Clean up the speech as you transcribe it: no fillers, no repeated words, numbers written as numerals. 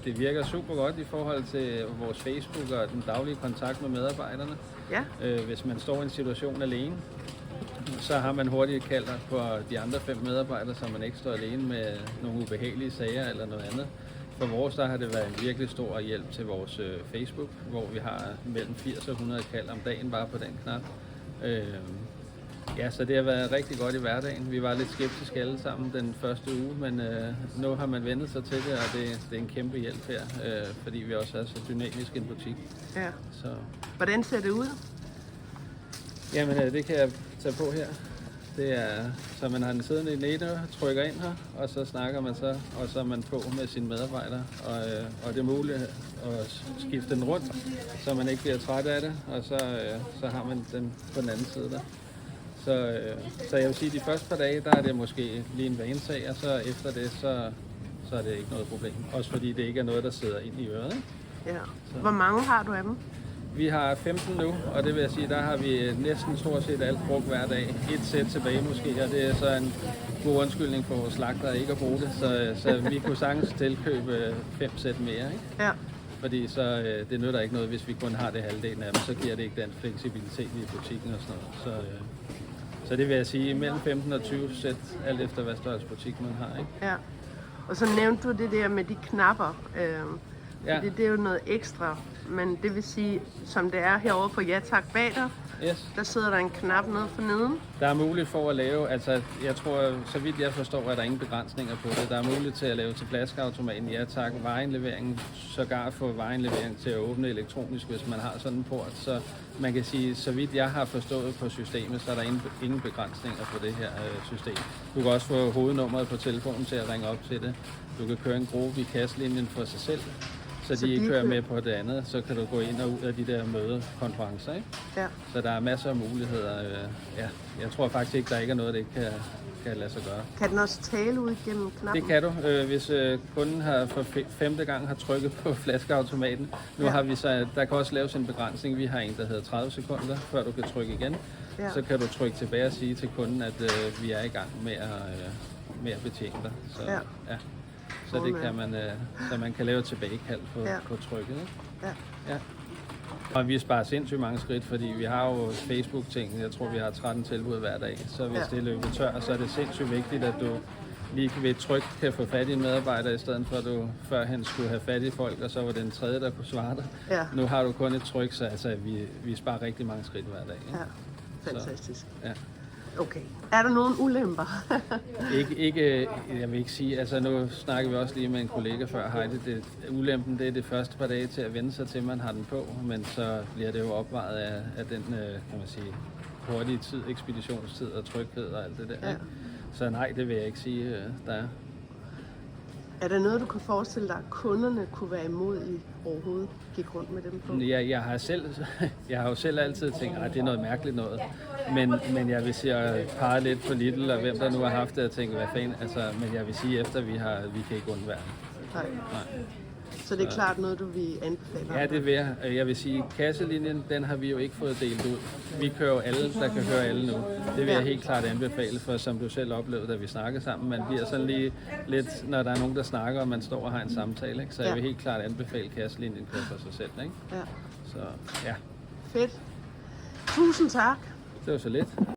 det virker super godt i forhold til vores Facebook og den daglige kontakt med medarbejderne. Ja. Hvis man står i en situation alene, så har man hurtigt kaldt på de andre 5 medarbejdere, så man ikke står alene med nogle ubehagelige sager eller noget andet. For vores der har det været en virkelig stor hjælp til vores Facebook, hvor vi har mellem 80 og 100 kald om dagen bare på den knap. Ja, så det har været rigtig godt i hverdagen. Vi var lidt skeptiske alle sammen den første uge, men nu har man vendt sig til det, og det er en kæmpe hjælp her, fordi vi også er så dynamisk en butik. Ja. Så. Hvordan ser det ud? Jamen, det kan jeg tage på her. Det er, så man har den siddende i den ene, trykker ind her, og så snakker man så, og så er man på med sine medarbejdere. Og det er muligt at skifte den rundt, så man ikke bliver træt af det, og så har man den på den anden side der. Så jeg vil sige, at de første par dage, der er det måske lige en vanesag, og så efter det, så er det ikke noget problem. Også fordi det ikke er noget, der sidder ind i øret. Ikke? Ja. Hvor mange har du af dem? Vi har 15 nu, og det vil jeg sige, der har vi næsten stort set alt brugt hver dag. Et sæt tilbage måske, og det er så en god undskyldning for vores slagter ikke at bruge det. Så vi kunne sagtens tilkøbe 5 sæt mere, ikke? Ja. Fordi så det nytter ikke noget, hvis vi kun har det halvdelen af dem, så giver det ikke den fleksibilitet i butikken og sådan noget. Så det vil jeg sige, mellem 15 og 20 sæt, alt efter hvad størrelse butik man har, ikke? Ja. Og så nævnte du det der med de knapper. Ja. Det er jo noget ekstra, men det vil sige, som det er herovre på Ja Tak bag dig, Yes. der sidder der en knap nede for neden. Der er muligt for at lave, altså jeg tror, så vidt jeg forstår, er der ingen begrænsninger på det. Der er muligt til at lave til flaskeautomaten, Ja Tak, vareindleveringen, sågar få vareindlevering til at åbne elektronisk, hvis man har sådan en port. Så man kan sige, så vidt jeg har forstået på systemet, så er der ingen begrænsninger på det her system. Du kan også få hovednummeret på telefonen til at ringe op til det. Du kan køre en gruppe i kasselinjen for sig selv, så de ikke kører med på det andet, så kan du gå ind og ud af de der mødekonferencer, ikke? Ja. Så der er masser af muligheder. Ja. Jeg tror faktisk ikke, der ikke er noget, der ikke kan lade sig gøre. Kan den også tale ud igennem knappen? Det kan du, hvis kunden har for 5. gang har trykket på flaskeautomaten. Nu har vi så, der kan også laves en begrænsning. Vi har en, der hedder 30 sekunder, før du kan trykke igen. Ja. Så kan du trykke tilbage og sige til kunden, at vi er i gang med at betjene dig. Så, Ja. Ja. Så det kan man, så man kan lave tilbagekald på trykket. Ikke? Ja. Ja. Og vi sparer sindssygt mange skridt, fordi vi har jo Facebook-ting. Jeg tror, vi har 13 tilbud hver dag. Så hvis det er løbet tør, så er det sindssygt vigtigt, at du lige ved et tryk kan få fat i en medarbejder, i stedet for at du førhen skulle have fat i folk, og så var det en tredje, der kunne svare dig. Ja. Nu har du kun et tryk, så altså, vi sparer rigtig mange skridt hver dag. Ikke? Ja, fantastisk. Så, ja. Okay. Er der nogen ulemper? Ikke, jeg vil ikke sige, altså nu snakker vi også lige med en kollega før, Heidi, ulempen det er det første par dage til at vende sig til, man har den på, men så bliver det jo opvejet af den, kan man sige, hurtige tid, ekspeditionstid og tryghed og alt det der. Ja. Ikke? Så nej, det vil jeg ikke sige, der er. Er der noget, du kan forestille dig, at kunderne kunne være imod i overhovedet gik rundt med dem på? Jeg har jo selv altid tænkt, at det er noget mærkeligt noget. Men jeg vil sige, at pege lidt på Lidl, og hvem der nu har haft det, og tænke, hvad fanden, altså, men jeg vil sige, efter vi kan ikke undvære det. Nej. Så det er klart noget, du vil anbefale? Ja, det vil jeg. Jeg vil sige, kasselinjen, den har vi jo ikke fået delt ud. Vi kører jo alle, der kan høre alle nu. Det vil jeg helt klart anbefale, for som du selv oplevede, da vi snakkede sammen, man bliver sådan lige lidt, når der er nogen, der snakker, og man står og har en samtale, ikke? Så jeg vil helt klart anbefale kasselinjen kører for sig selv, ikke? Ja. Så ja. Fedt. Tusind tak. Det var så lidt.